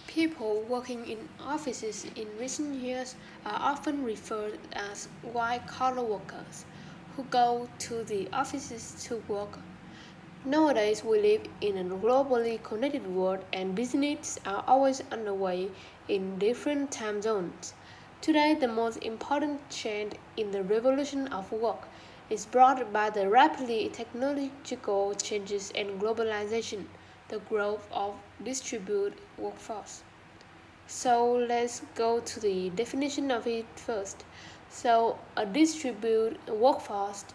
People working in offices in recent years are often referred as white-collar workers who go to the offices to work. Nowadays, we live in a globally connected world and businesses are always underway in different time zones. Today, the most important change in the revolution of work is brought by the rapidly technological changes and globalization, the growth of distributed workforce. So let's go to the definition of it first. So a distributed workforce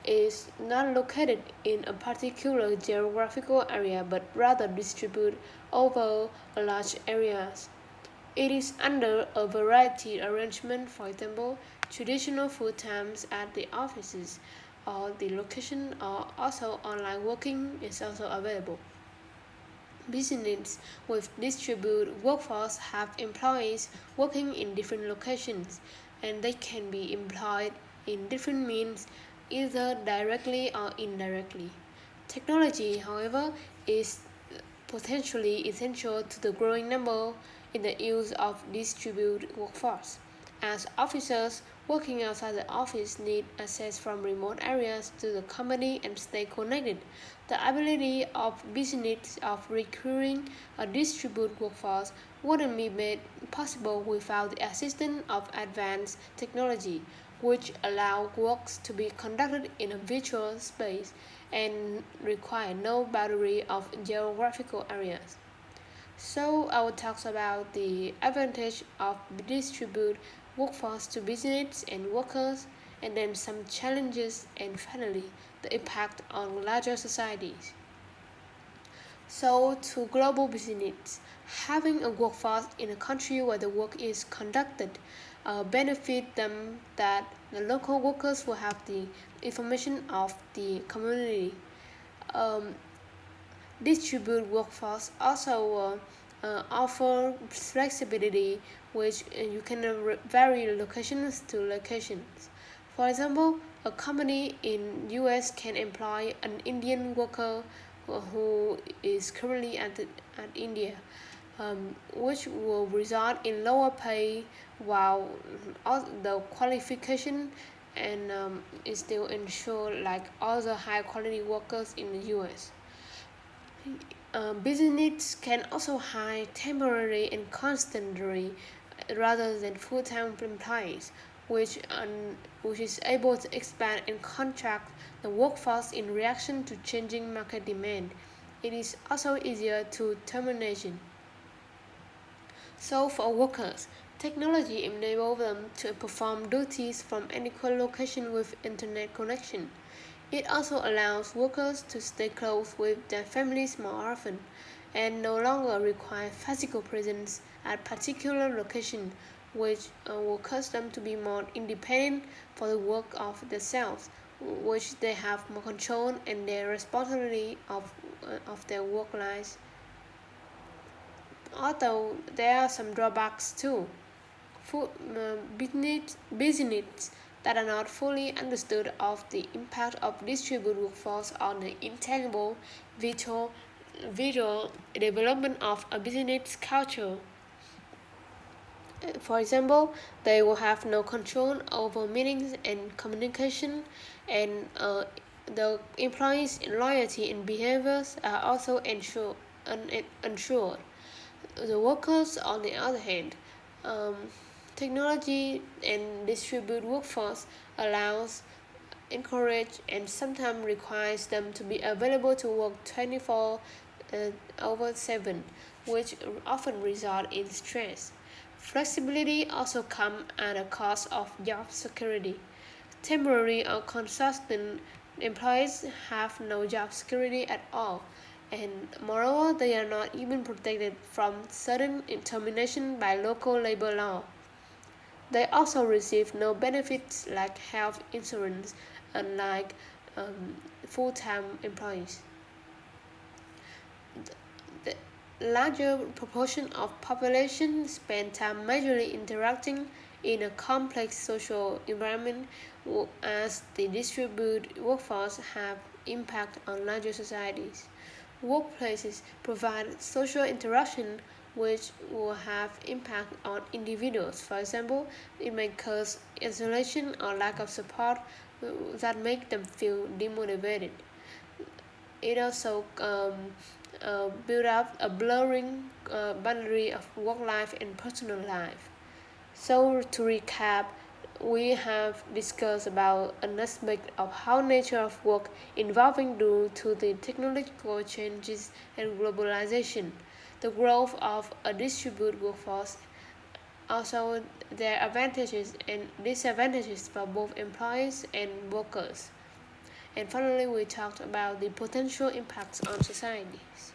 is not located in a particular geographical area but rather distributed over large areas. It is under a variety arrangement, for example, traditional full times at the offices or the location or also online working is also available. Businesses with distributed workforce have employees working in different locations, and they can be employed in different means, either directly or indirectly. Technology, however, is potentially essential to the growing number in the use of distributed workforce, as officers working outside the office need access from remote areas to the company and stay connected. The ability of business of recruiting a distributed workforce wouldn't be made possible without the assistance of advanced technology, which allow works to be conducted in a virtual space and require no boundary of geographical areas. So I will talk about the advantage of distributed workforce to business and workers, and then some challenges, and finally the impact on larger societies. So to global business, having a workforce in a country where the work is conducted benefit them that the local workers will have the information of the community. Um, Distributed workforce also offer flexibility, which you can vary locations to locations. For example, a company in US can employ an Indian worker who is currently at India, which will result in lower pay while all the qualification and is still ensure like other high quality workers in the US. Business can also hire temporary and constantly rather than full-time employees, which is able to expand and contract the workforce in reaction to changing market demand. It is also easier to termination. So for workers, technology enables them to perform duties from any location with internet connection. It also allows workers to stay close with their families more often and no longer require physical presence at particular location, which will cause them to be more independent for the work of themselves, which they have more control and their responsibility of their work lives. Although there are some drawbacks too. Business that are not fully understood of the impact of distributed workforce on the intangible visual, visual development of a business culture. For example, they will have no control over meetings and communication, and the employees' loyalty and behaviors are also ensured. The workers, on the other hand, um, technology and distributed workforce allows, encourage, and sometimes requires them to be available to work 24 over 7, which often result in stress. Flexibility also comes at a cost of job security. Temporary or consistent employees have no job security at all, and moreover, they are not even protected from sudden termination by local labor law. They also receive no benefits like health insurance, unlike full-time employees. The larger proportion of population spend time majorly interacting in a complex social environment as the distributed workforce have impact on larger societies. Workplaces provide social interaction which will have impact on individuals. For example, it may cause isolation or lack of support that make them feel demotivated. It also build up a blurring boundary of work life and personal life. So to recap, we have discussed about an aspect of how nature of work evolving due to the technological changes and globalization, the growth of a distributed workforce, also their advantages and disadvantages for both employees and workers. And finally, we talked about the potential impacts on societies.